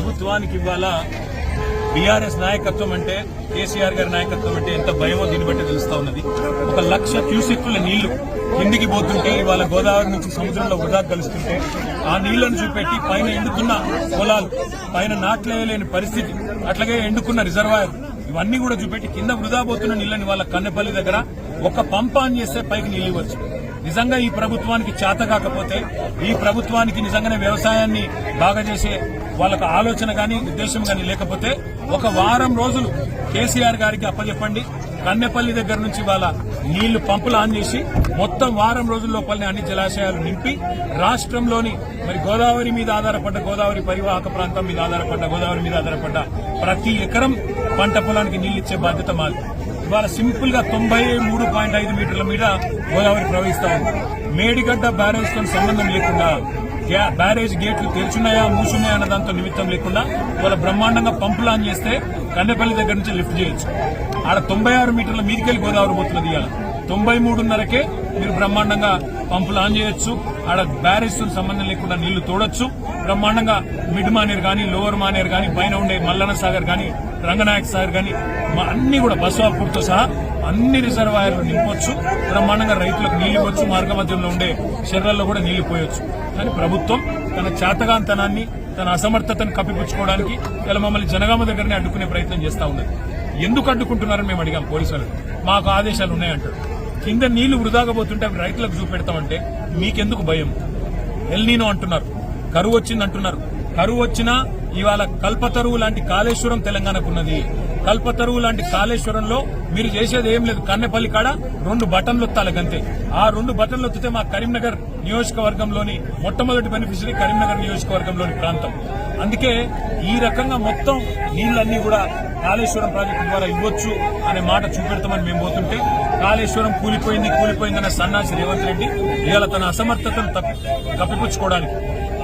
ప్రభుత్వానికి ఇవాళ బీఆర్ఎస్ నాయకత్వం అంటే కేసీఆర్ గారి నాయకత్వం అంటే ఎంత భయమో దీన్ని బట్టి తెలుస్తా ఉన్నది. 1,00,000 క్యూసెక్కుల నీళ్లు కిందికి పోతుంటే ఇవాళ గోదావరి నుంచి సముద్రంలో వృధా కలుస్తుంటే ఆ నీళ్లను చూపెట్టి పైన ఎండుకున్న పొలాలు, పైన నాట్లేయలేని పరిస్థితి, అట్లాగే ఎండుకున్న రిజర్వాయర్ ఇవన్నీ కూడా చూపెట్టి కింద వృధా పోతున్న నీళ్లని వాళ్ళ కన్నెపల్లి దగ్గర ఒక పంప్ ఆన్ చేస్తే పైకి నీళ్లు ఇవ్వచ్చు. నిజంగా ఈ ప్రభుత్వానికి చేత కాకపోతే, ఈ ప్రభుత్వానికి నిజంగానే వ్యవసాయాన్ని బాగా చేసే వాళ్ళకు ఆలోచన గాని ఉద్దేశం గాని లేకపోతే ఒక వారం రోజులు కేసీఆర్ గారికి అప్పచెప్పండి. కన్నెపల్లి దగ్గర నుంచి వాళ్ళ నీళ్లు పంపులు ఆన్ చేసి మొత్తం వారం రోజుల లోపలనే అన్ని జలాశయాలు నింపి రాష్ట్రంలోని మరి గోదావరి మీద ఆధారపడ్డ, గోదావరి పరివాహక ప్రాంతం మీద ఆధారపడ్డ, గోదావరి మీద ఆధారపడ్డ ప్రతి ఎకరం పంట పొలానికి నీళ్లిచ్చే బాధ్యత మాది. ఇవాళ సింపుల్ గా 93.5 మీటర్ల మీద గోదావరి ప్రవహిస్తా ఉంది. మేడిగడ్డ బ్యారేజ్ తో సంబంధం లేకుండా, బ్యారేజ్ గేట్లు తెరుచున్నాయా మూసున్నాయా అన్న దాంతో నిమిత్తం లేకుండా ఇవాళ బ్రహ్మాండంగా పంపులు ఆన్ చేస్తే కన్నెపల్లి దగ్గర నుంచి లిఫ్ట్ చేయొచ్చు. ఆడ 96 మీటర్ల మీదికెళ్లి గోదావరి పోతున్నది. ఇవాళ 93.5కే మీరు బ్రహ్మాండంగా పంపులు ఆన్ చేయొచ్చు. ఆడ బ్యారేజ్ తో సంబంధం లేకుండా నీళ్లు తోడొచ్చు. బ్రహ్మాండంగా మిడ్ మానేర్ గానీ, లోవర్ మానేర్ గానీ, పైన ఉండే మల్లన్న సాగర్ గానీ, రంగనాయక సాగర్ గానీ అన్ని కూడా బస్వాపూర్తో సహా అన్ని రిజర్వాయర్లు నింపొచ్చు. బ్రహ్మాండంగా రైతులకు నీళ్లు ఇవ్వచ్చు. మార్గ మధ్యంలో ఉండే చెర్రల్లో కూడా నీళ్లు పోయొచ్చు. కానీ ప్రభుత్వం తన చేతగాంతనాన్ని, తన అసమర్థతను కప్పిపుచ్చుకోవడానికి ఇలా మమ్మల్ని జనగామ దగ్గరనే అడ్డుకునే ప్రయత్నం చేస్తా ఉన్నది. ఎందుకు అడ్డుకుంటున్నారని మేము అడిగాం పోలీసులు. మాకు ఆదేశాలు ఉన్నాయంటారు. కింద నీళ్లు వృధాగా పోతుంటే అవి రైతులకు చూపెడతామంటే మీకెందుకు భయం? ఎల్నీనో అంటున్నారు, కరువు వచ్చిందంటున్నారు. కరువు వచ్చినా ఇవాళ కల్పతరువు లాంటి కాళేశ్వరం తెలంగాణకున్నది. కల్పతరువు లాంటి కాళేశ్వరంలో మీరు చేసేది ఏం లేదు. కన్నెపల్లి కాడ 2 బటన్లు ఒత్తాలి గంతే. ఆ 2 బటన్లు ఒత్తితే మా కరీంనగర్ నియోజకవర్గంలోని మొట్టమొదటి బెనిఫిషరీ కరీంనగర్ నియోజకవర్గంలోని ప్రాంతం. అందుకే ఈ రకంగా మొత్తం నీళ్లన్నీ కూడా కాళేశ్వరం ప్రాజెక్టు ద్వారా ఇవ్వచ్చు అనే మాట చూపెడతామని మేము పోతుంటే కాళేశ్వరం కూలిపోయిందన్న సన్నాసి రేవంత్ రెడ్డి ఇవాళ తన అసమర్థతను కప్పిపుచ్చుకోవడానికి,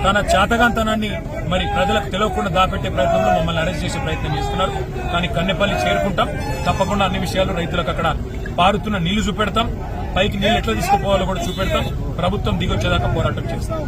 తన చేతగాంతనాన్ని మరి ప్రజలకు తెలియకుండా దాపెట్టే ప్రయత్నంలో మమ్మల్ని అరెస్ట్ చేసే ప్రయత్నం చేస్తున్నారు. కానీ కన్నెపల్లి చేరుకుంటాం. తప్పకుండా అన్ని విషయాలు రైతులకు అక్కడ పారుతున్న నీళ్లు చూపెడతాం. పైకి నీళ్లు ఎట్లా తీసుకుపోవాలో కూడా చూపెడతాం. ప్రభుత్వం దిగొచ్చేదాకా పోరాటం చేస్తాం.